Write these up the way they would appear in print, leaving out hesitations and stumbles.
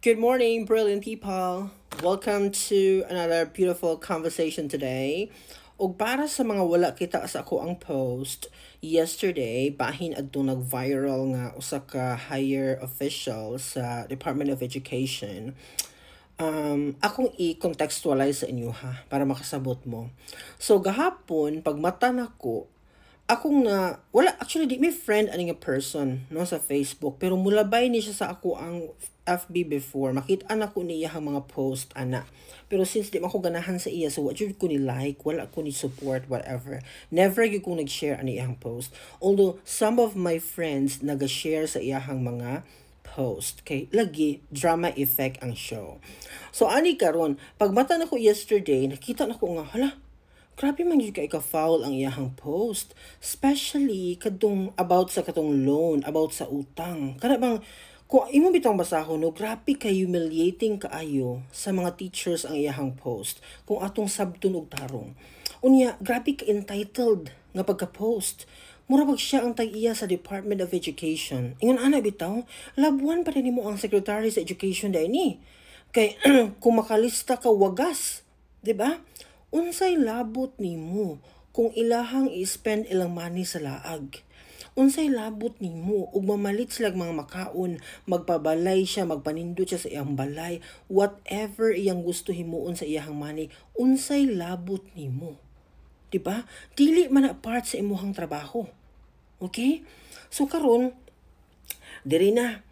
Good morning, brilliant people. Welcome to another beautiful conversation today. Og para sa mga wala kita sa ako ang post, yesterday, bahin adto nag-viral nga usa ka higher official sa Department of Education. Akong i-contextualize sa inyo ha, para makasabot mo. So, gahapon, pag mata nako, akong na wala actually di may friend ani nga person no sa Facebook pero mulabay ni siya sa ako ang FB before makita na ko niya ang mga post ana pero since di man ko ganahan sa iya so what jud ko ni like wala ko ni support whatever never gyud ko nag-share ani iyang post although some of my friends naga-share sa iyang mga post kay lagi drama effect ang show so ani karon pagmata na ko yesterday nakita na ko nga hala grabe man yun kay ka-foul ang iyahang post. Especially kadung about sa katong loan, about sa utang. Kana bang, kung imo bitang basahon, no, grabe kay humiliating kaayo sa mga teachers ang iyahang post. Kung atong sabton og tarong. Unya, grabe ka entitled nga pagka-post. Mura pag siya ang tag-iya sa Department of Education. Ingon ana bitaw, labuan pa rin mo ang Secretary sa Education dahil ni. Kay, kung makalista ka wagas, di ba? Unsay labot nimo kung ilahang i-spend ilang money sa laag? Unsay labot nimo ug mamalit sila mga makaon, magpabalay siya, magpanindot siya sa iyang balay, whatever iyang gusto himuon sa iyang money, unsay labot nimo? Diba? Dili man na part sa imuhang trabaho. Okay? So karon diri na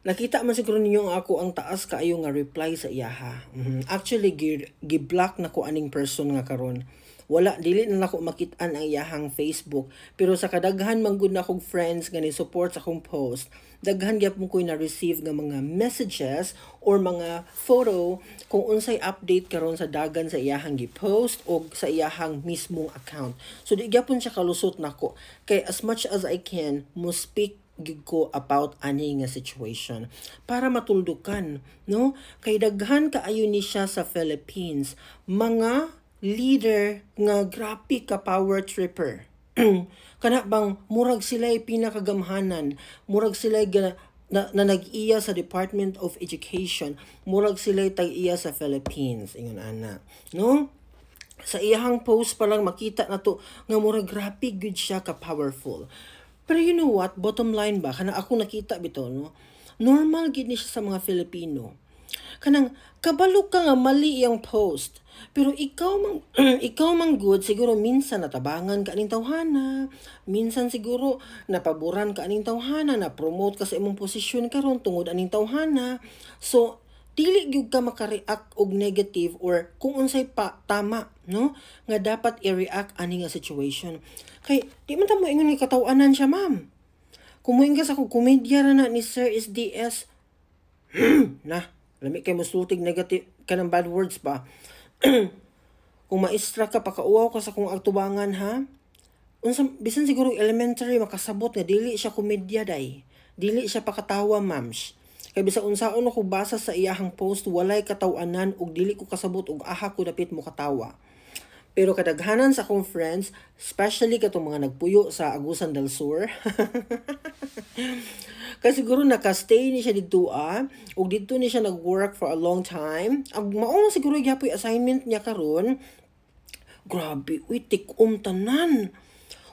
nakita man siguro ninyo ako ang taas kaayo nga reply sa iyaha. Actually, gi-block na ko aning person nga karon. Wala, dili na nako makit-an ang iyahang Facebook. Pero sa kadaghan man gud na akong friends nga ni support sa akong post, daghan gyud mo ko na-receive nga mga messages or mga photo kung unsay update karon sa dagan sa iyahang gi-post o sa iyahang mismong account. So di gyapon siya kalusot nako. Kay as much as I can, mo speak gid ko about ani nga situation para matuldukan no kay daghan kaayo ni siya sa Philippines mga leader nga grabe ka power tripper kana bang murag sila pinakagamhanan murag sila na nag-iya sa Department of Education murag sila tag-iya sa Philippines ingon ana no sa iyang post pa lang makita na to nga murag grabe good siya ka powerful. Pero you know what? Bottom line ba? Kana ako nakita bito, no? Normal gid ni siya sa mga Filipino. Kanang kabalo ka nga mali iyang post. Pero ikaw mang good siguro minsan natabangan ka aning tawhana. Minsan siguro napaboran ka aning tawhana, na promote ka sa imong posisyon karon tungod aning tawhana. So dili gyud ka maka-react og negative or kung unsay pa tama no nga dapat i-react ani nga situation kay di man ta mo ingon ni katawanan siya ma'am kung moingon ka sa komedya na ni Sir SDS na lami kay mosultig negative kanang bad words ba kung maestra ka pakauaw ka sa kung agtubangan ha unsa bisan siguro elementary makasabot nga dili siya komedya day dili siya pakatawa ma'ams kay bisa unsaon ako basa sa iyahang post walay katawanan ug dili ko kasabot ug aha ko dapit mo katawa. Pero kadaghanan sa akong friends, especially katong mga nagpuyo sa Agusan del Sur. Kasi siguro naka-stay ni siya dito ug dito ni siya nag-work for a long time. Ang maong siguro gyapon assignment niya karon. Grabe, uy tikom tanan.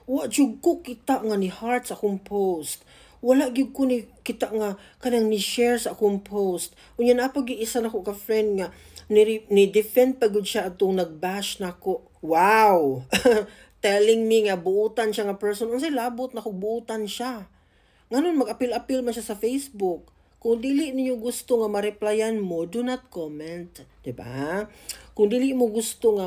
Wa jud ko kita nga ni heart sa akong post. Wala gyud ko ni kita nga kanang ni share sa akong post. Unya na pag isa nako ka friend nga ni defend pagud siya atong nagbash nako. Wow. Telling me nga buutan siya nga person unsay labot na kog buutan siya. Nganon mag-apil-apil man siya sa Facebook. Kung dili niyo gusto nga ma-replyan mo, do not comment, di ba? Kung dili mo gusto nga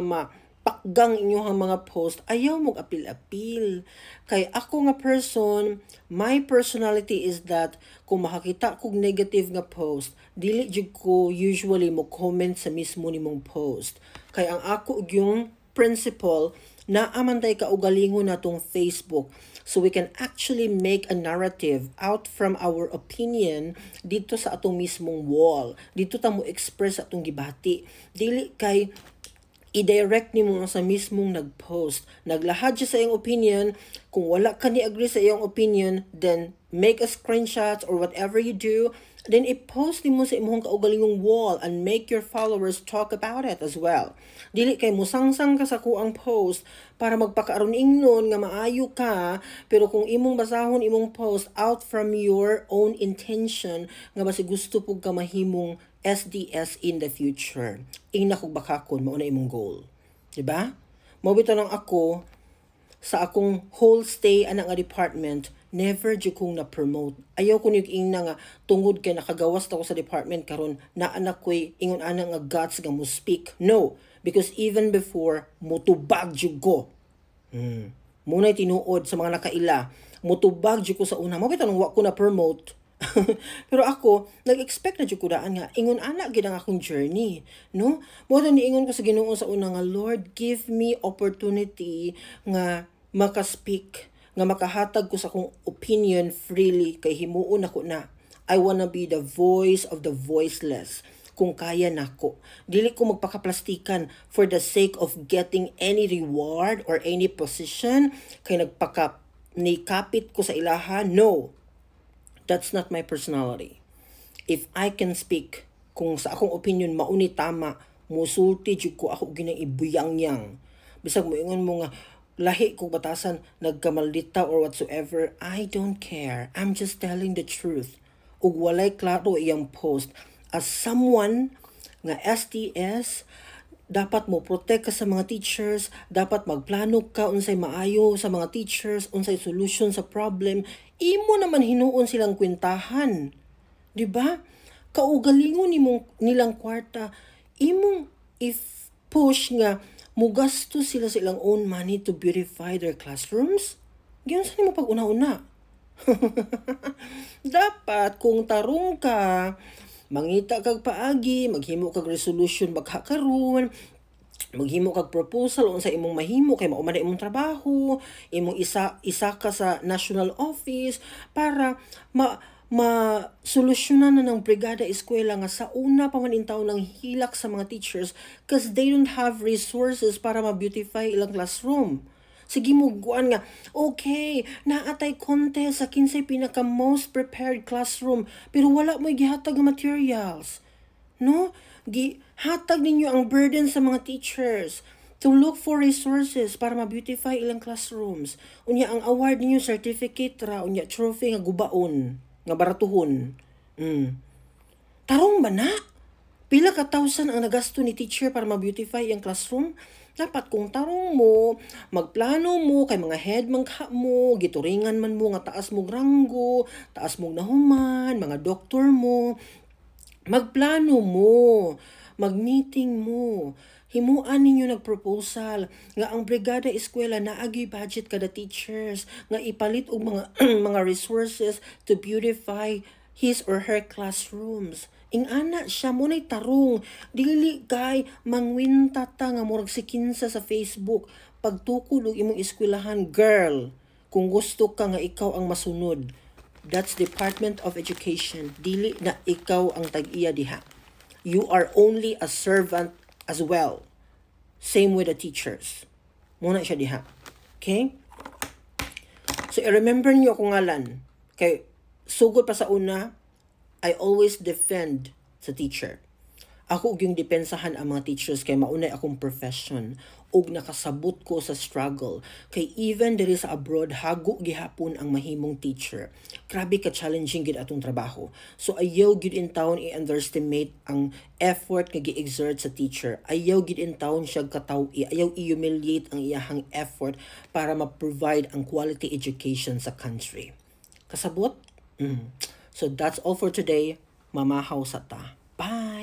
pakgang inyong mga post, ayaw mong apil-apil. Kay ako nga person, my personality is that kung makakita kog negative nga post, dili jud ko usually mo comment sa mismo nimong post. Kay ang ako yung principle na amantay kaugalingon natong Facebook so we can actually make a narrative out from our opinion dito sa atong mismong wall. Dito ta mo express atong gibati. Dili kay i-direct nimo sa mismong nag-post. Naglahad siya sa iyong opinion. Kung wala ka ni agree sa iyong opinion, then make a screenshot or whatever you do, Then i-post din mo sa imong kaugalingong wall and make your followers talk about it as well. Dili kay musangsang ka sa kuang post para magpakaaron ingnon nga maayo ka, pero kung imong basahon imong post out from your own intention nga basi gusto pug ka mahimong SDS in the future. Ingna kog bakakon mao na imong goal. Diba? Mao bitaw lang ako sa akong whole stay ana nga department, never jud kong na-promote. Ayaw ko niyog ingna nga tungod kay nakagawas ta ko sa department karon na anak ko'y ingon ana nga guts nga mo speak. No, because even before mutubag jud ko. Muna'y tinuod sa mga nakaila. Mutubag jud ko sa una. Mabitaw nang wa ko na-promote. Pero ako, nag-expect na jud ko daan nga ingon ana gid ang akong journey, no? Mo ni ingon ko sa Ginoo sa una nga, Lord, give me opportunity nga maka-speak, nga makahatag ko sa akong opinion freely kay himuon ako na. I wanna be the voice of the voiceless. Kung kaya nako, dili ko magpakaplastikan for the sake of getting any reward or any position kay nikapit ko sa ilaha. No, that's not my personality. If I can speak, kung sa akong opinion mauni tama, musulti jud ko ako ginang ibuyang-yang. Bisag mo ingon mo nga lahi kong batasan nagkamaldita or whatsoever, I don't care. I'm just telling the truth. Ug walay klaro iyang post. As someone nga STS, dapat mo protect ka sa mga teachers, dapat magplano ka unsay maayo sa mga teachers, unsay solution sa problem. Imo naman hinuon silang kwentahan. 'Di ba? Kaugalingon nilang kwarta, imong if push nga mugasto sila sa ilang own money to beautify their classrooms? Gano'n sa nimo pag-una-una? Dapat kung tarong ka, mangita kag paagi, maghimo kag resolution karon, maghimo kag proposal unsa imong mahimo kay mao man imong trabaho, imong isa ka sa national office para solusyonan na ng brigada eskwela nga sa una pa man intaw ng hilak sa mga teachers because they don't have resources para ma-beautify ilang classroom. Sige mo guan nga, okay, naatay contest sa kinsay pinaka most prepared classroom pero wala mo gihatag nga materials. No? Gihatag ninyo ang burden sa mga teachers to look for resources para ma-beautify ilang classrooms. Unya ang award ninyo certificate ra, unya trophy nga gubaon, nga baratuhon. Tarong ba na? Pila ka thousand ang nagasto ni teacher para ma-beautify ang classroom? Dapat kung tarong mo, magplano mo, kay mga head mangka mo, gituringan man mo nga taas mo ranggo, taas mo nahuman, mga doktor mo, magplano mo, magmeeting mo, himuan ninyo nagproposal nga ang brigada eskwela naagi budget kada teachers nga ipalit og mga mga resources to beautify his or her classrooms. Ingana siya mo nay tarong, dili kay mangwinta ta nga murag si kinsa sa Facebook pagtukod og imong eskwelahan. Girl, kung gusto ka nga ikaw ang masunod, that's Department of Education, dili na ikaw ang tag-iya diha. You are only a servant as well. Same with the teachers. Muna siya diha. Okay? So, i-remember niyo akong ngalan. Kay, sugod pa sa una, I always defend sa teacher. Ako og yung depensahan ang mga teachers kay maunay akong profession ug nakasabot ko sa struggle kay even diri sa abroad hago gihapon ang mahimong teacher. Grabe ka challenging gid atong trabaho. So ayaw gid in town i-underestimate ang effort nga gi-exert sa teacher. Ayaw gid in town siya ayaw i-humiliate ang iyahang effort para ma-provide ang quality education sa country. Kasabot? So that's all for today. Mamahaw sa ta. Bye!